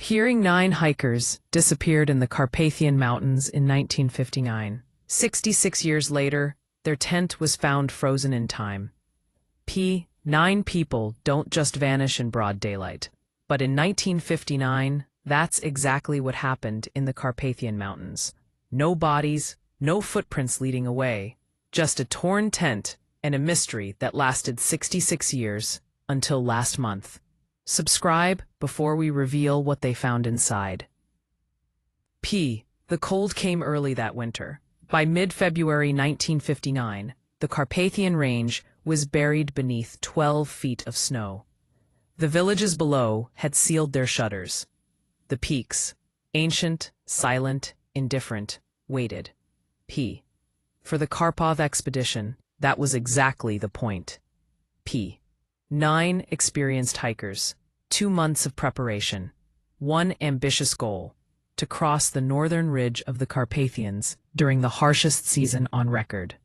Hearing 9 hikers disappeared in the Carpathian Mountains in 1959. 66 years later, their tent was found frozen in time. 9 people don't just vanish in broad daylight. But in 1959, that's exactly what happened in the Carpathian Mountains. No bodies, no footprints leading away, just a torn tent and a mystery that lasted 66 years until last month. Subscribe before we reveal what they found inside. The cold came early that winter. By mid-February 1959, the Carpathian Range was buried beneath 12 feet of snow. The villages below had sealed their shutters. The peaks, ancient, silent, indifferent, waited. For the Karpov expedition, that was exactly the point. 9 experienced hikers, 2 months of preparation, 1 ambitious goal: to cross the northern ridge of the Carpathians during the harshest season on record.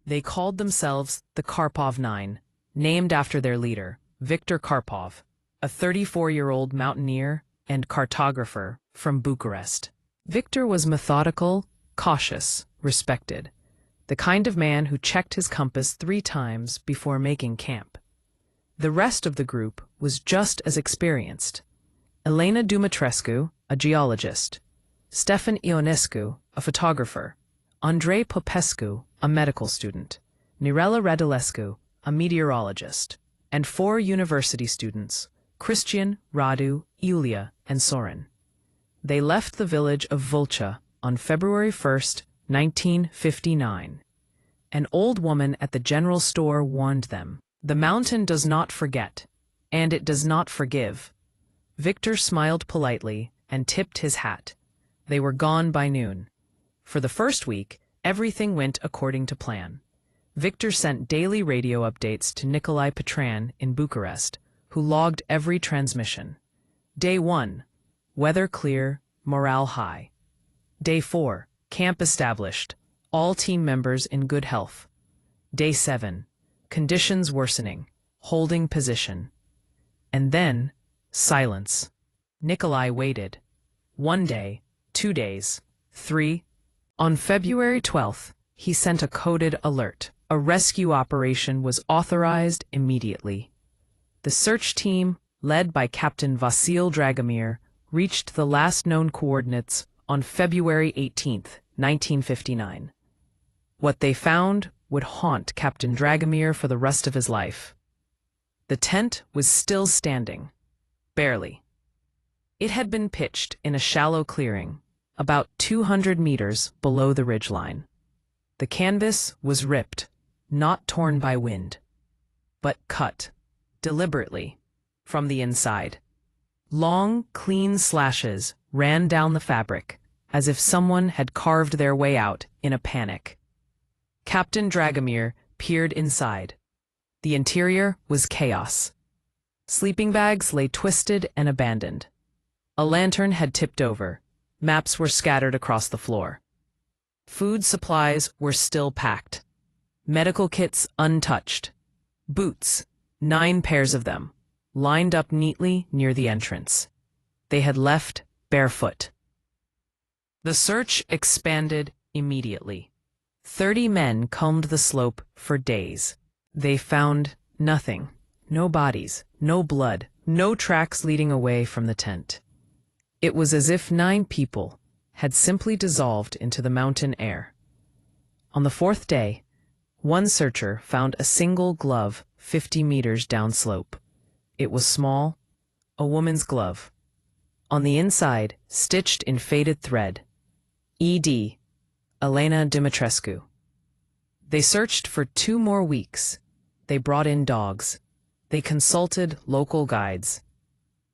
They called themselves the Karpov Nine, named after their leader, Viktor Karpov, a 34-year-old mountaineer and cartographer from Bucharest. Viktor was methodical, cautious, respected, the kind of man who checked his compass 3 times before making camp. The rest of the group was just as experienced. Elena Dumitrescu, a geologist; Stefan Ionescu, a photographer; Andrei Popescu, a medical student; Mirela Radulescu, a meteorologist; and 4 university students: Christian, Radu, Iulia, and Soren. They left the village of Vulcha on February 1st, 1959. An old woman at the general store warned them, "The mountain does not forget, and it does not forgive." Viktor smiled politely and tipped his hat. They were gone by noon. For the first week, everything went according to plan. Viktor sent daily radio updates to Nicolae Petran in Bucharest, who logged every transmission. Day 1, weather clear, morale high. Day 4, camp established, all team members in good health. Day 7, conditions worsening, holding position. And then, silence. Nicolae waited. 1 day, 2 days, 3. On February 12th, he sent a coded alert. A rescue operation was authorized immediately. The search team, led by Captain Vasil Dragomir, reached the last known coordinates on February 18th, 1959. What they found would haunt Captain Dragomir for the rest of his life. The tent was still standing. Barely. It had been pitched in a shallow clearing, about 200 meters below the ridgeline. The canvas was ripped, not torn by wind, but cut, deliberately, from the inside. Long, clean slashes ran down the fabric, as if someone had carved their way out in a panic. Captain Dragomir peered inside. The interior was chaos. Sleeping bags lay twisted and abandoned. A lantern had tipped over. Maps were scattered across the floor. Food supplies were still packed. Medical kits untouched. Boots, 9 pairs of them, lined up neatly near the entrance. They had left barefoot. The search expanded immediately. 30 men combed the slope for days. They found nothing. No bodies, no blood, no tracks leading away from the tent. It was as if 9 people had simply dissolved into the mountain air. On the 4th day, one searcher found a single glove 50 meters downslope. It was small, a woman's glove. On the inside, stitched in faded thread, E.D. Elena Dumitrescu. They searched for 2 more weeks. They brought in dogs. They consulted local guides.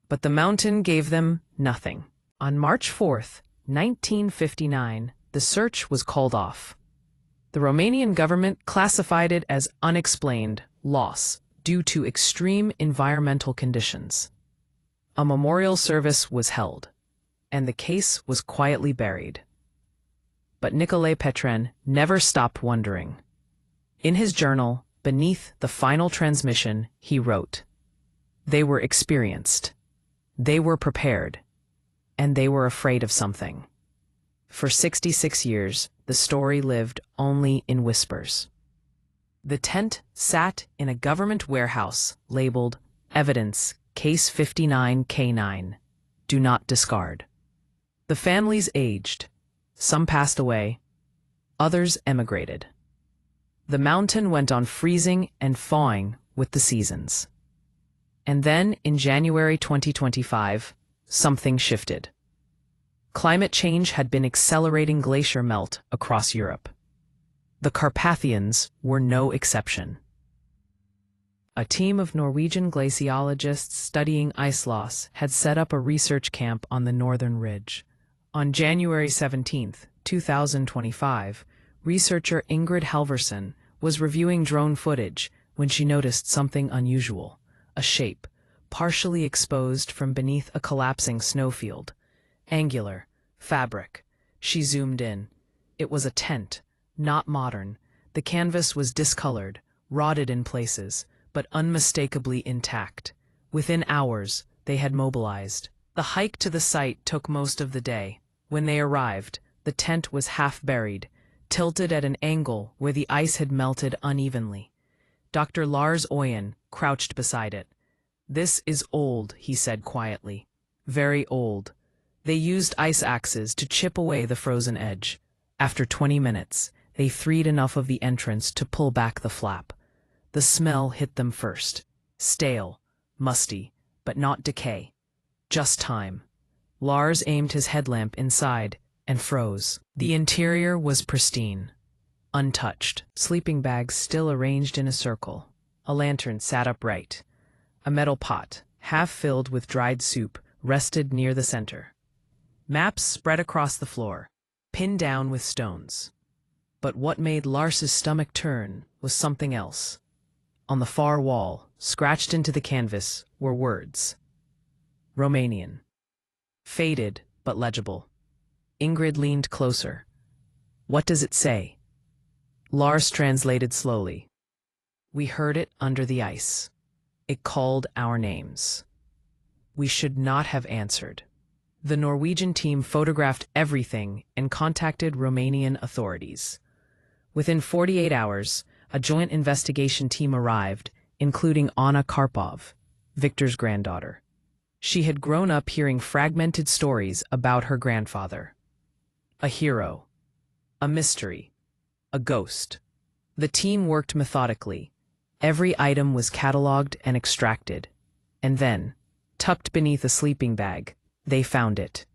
But the mountain gave them nothing. On March 4th, 1959, the search was called off. The Romanian government classified it as unexplained loss due to extreme environmental conditions. A memorial service was held, and the case was quietly buried. But Nicolae Petran never stopped wondering. In his journal, beneath the final transmission, he wrote, "They were experienced. They were prepared, and they were afraid of something. For 66 years, the story lived only in whispers. The tent sat in a government warehouse labeled Evidence, Case 59K9. Do not discard. The families aged. Some passed away. Others emigrated. The mountain went on freezing and thawing with the seasons. And then, in January 2025, something shifted. Climate change had been accelerating glacier melt across Europe. The Carpathians were no exception. A team of Norwegian glaciologists studying ice loss had set up a research camp on the northern ridge. On January 17, 2025, researcher Ingrid Halvorsen was reviewing drone footage when she noticed something unusual, a shape, partially exposed from beneath a collapsing snowfield. Angular, fabric. She zoomed in. It was a tent, not modern. The canvas was discolored, rotted in places, but unmistakably intact. Within hours, they had mobilized. The hike to the site took most of the day. When they arrived, the tent was half buried, tilted at an angle where the ice had melted unevenly. Dr. Lars Oyen crouched beside it. "This is old," he said quietly. "Very old." They used ice axes to chip away the frozen edge. After 20 minutes, they freed enough of the entrance to pull back the flap. The smell hit them first. Stale, musty, but not decay. Just time. Lars aimed his headlamp inside and froze. The interior was pristine, untouched. Sleeping bags still arranged in a circle. A lantern sat upright. A metal pot, half filled with dried soup, rested near the center. Maps spread across the floor, pinned down with stones. But what made Lars's stomach turn was something else. On the far wall, scratched into the canvas, were words. Romanian. Faded, but legible. Ingrid leaned closer. "What does it say?" Lars translated slowly. "We heard it under the ice. It called our names. We should not have answered." The Norwegian team photographed everything and contacted Romanian authorities. Within 48 hours, a joint investigation team arrived, including Anna Karpov, Victor's granddaughter. She had grown up hearing fragmented stories about her grandfather. A hero. A mystery. A ghost. The team worked methodically. Every item was catalogued and extracted. And then, tucked beneath a sleeping bag, they found it.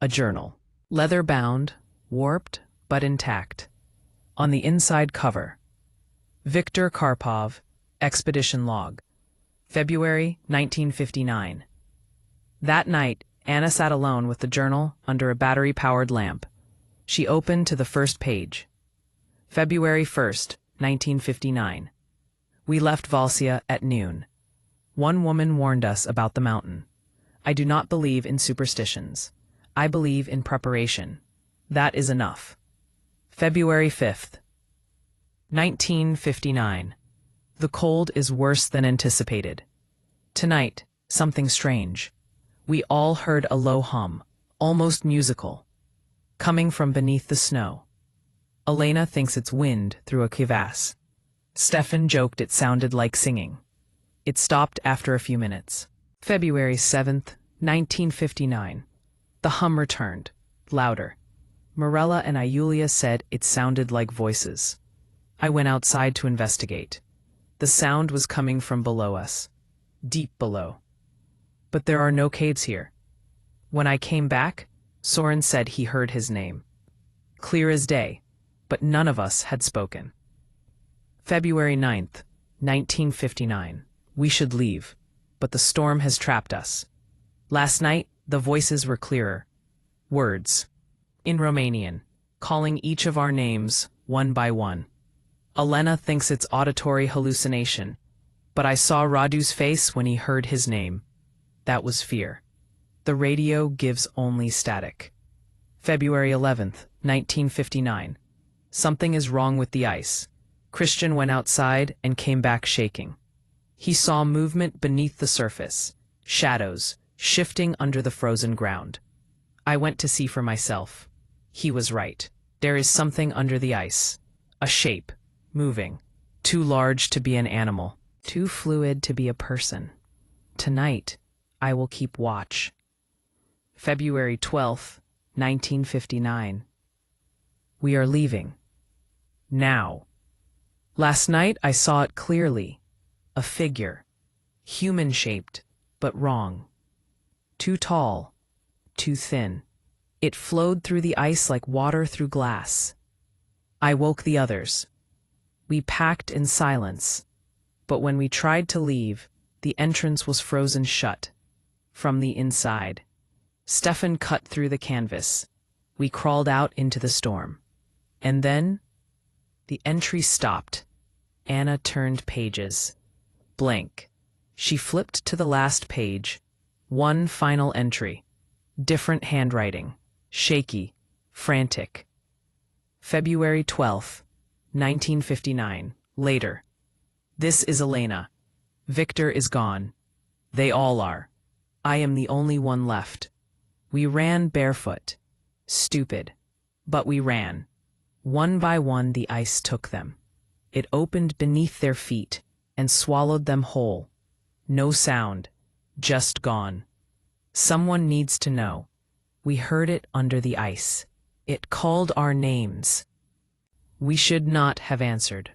A journal. Leather-bound, warped, but intact. On the inside cover, Victor Karpov, Expedition Log, February 1959. That night, Anna sat alone with the journal under a battery-powered lamp. She opened to the first page. February 1st, 1959. We left Valsia at noon. One woman warned us about the mountain. I do not believe in superstitions. I believe in preparation. That is enough. February 5th, 1959. The cold is worse than anticipated. Tonight, something strange. We all heard a low hum, almost musical, coming from beneath the snow. Elena thinks it's wind through a crevasse. Stefan joked it sounded like singing. It stopped after a few minutes. February 7th, 1959. The hum returned, louder. Mirella and Iulia said it sounded like voices. I went outside to investigate. The sound was coming from below us, deep below. But there are no caves here. When I came back, Soren said he heard his name. Clear as day, but none of us had spoken. February 9th, 1959. We should leave, but the storm has trapped us. Last night, the voices were clearer. Words. In Romanian, calling each of our names, one by one. Elena thinks it's auditory hallucination, but I saw Radu's face when he heard his name. That was fear. The radio gives only static. February 11th, 1959. Something is wrong with the ice. Christian went outside and came back shaking. He saw movement beneath the surface. Shadows, shifting under the frozen ground. I went to see for myself. He was right. There is something under the ice. A shape, moving, too large to be an animal, too fluid to be a person. Tonight, I will keep watch. February 12th, 1959. We are leaving. Now. Last night I saw it clearly. A figure. Human-shaped, but wrong. Too tall. Too thin. It flowed through the ice like water through glass. I woke the others. We packed in silence. But when we tried to leave, the entrance was frozen shut. From the inside. Stefan cut through the canvas. We crawled out into the storm. And then, the entry stopped. Anna turned pages. Blank. She flipped to the last page. One final entry. Different handwriting. Shaky. Frantic. February 12th, 1959. Later. This is Elena. Victor is gone. They all are. I am the only one left. We ran barefoot. Stupid. But we ran. One by one the ice took them. It opened beneath their feet and swallowed them whole. No sound. Just gone. Someone needs to know. We heard it under the ice. It called our names. We should not have answered.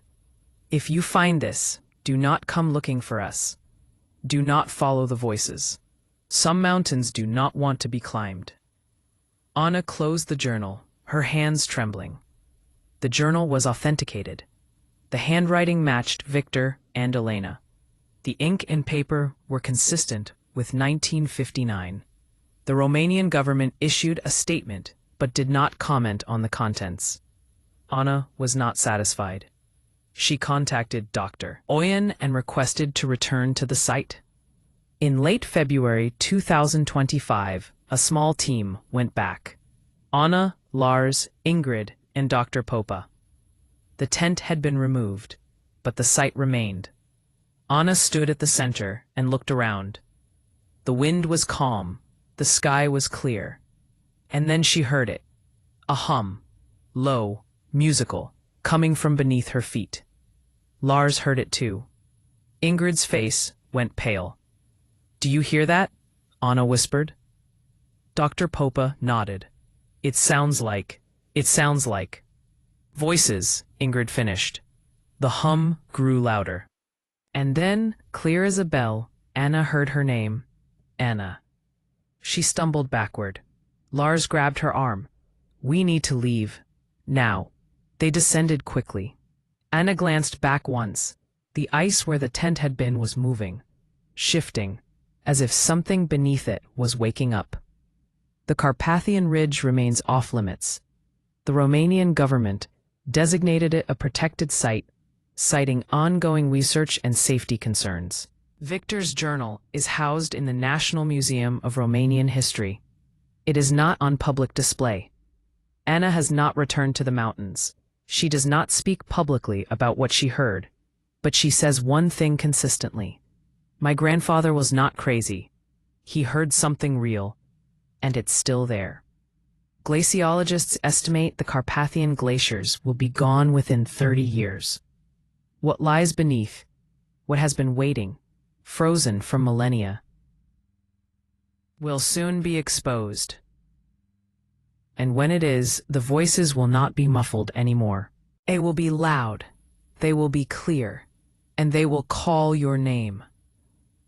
If you find this, do not come looking for us. Do not follow the voices. Some mountains do not want to be climbed. Anna closed the journal, her hands trembling. The journal was authenticated. The handwriting matched Victor and Elena. The ink and paper were consistent with 1959. The Romanian government issued a statement but did not comment on the contents. Anna was not satisfied. She contacted Dr. Oyen and requested to return to the site. In late February 2025, a small team went back. Anna, Lars, Ingrid, and Dr. Popa. The tent had been removed, but the site remained. Anna stood at the center and looked around. The wind was calm, the sky was clear. And then she heard it. A hum, low, musical, coming from beneath her feet. Lars heard it too. Ingrid's face went pale. "Do you hear that?" Anna whispered. Dr. Popa nodded. It sounds like. Voices, Ingrid finished. The hum grew louder. And then, clear as a bell, Anna heard her name. Anna. She stumbled backward. Lars grabbed her arm. "We need to leave. Now." They descended quickly. Anna glanced back once. The ice where the tent had been was moving, shifting, as if something beneath it was waking up. The Carpathian Ridge remains off-limits. The Romanian government designated it a protected site, citing ongoing research and safety concerns. Victor's journal is housed in the National Museum of Romanian History. It is not on public display. Anna has not returned to the mountains. She does not speak publicly about what she heard, but she says one thing consistently. My grandfather was not crazy. He heard something real, and it's still there. Glaciologists estimate the Carpathian glaciers will be gone within 30 years. What lies beneath, what has been waiting, frozen for millennia, will soon be exposed. And when it is, the voices will not be muffled anymore. They will be loud, they will be clear, and they will call your name.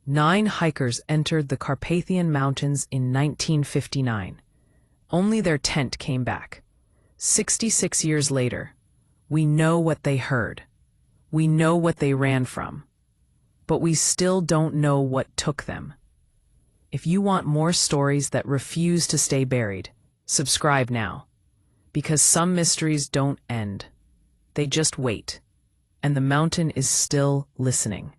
9 hikers entered the Carpathian Mountains in 1959. Only their tent came back. 66 years later, we know what they heard. We know what they ran from. But we still don't know what took them. If you want more stories that refuse to stay buried, subscribe now. Because some mysteries don't end. They just wait. And the mountain is still listening.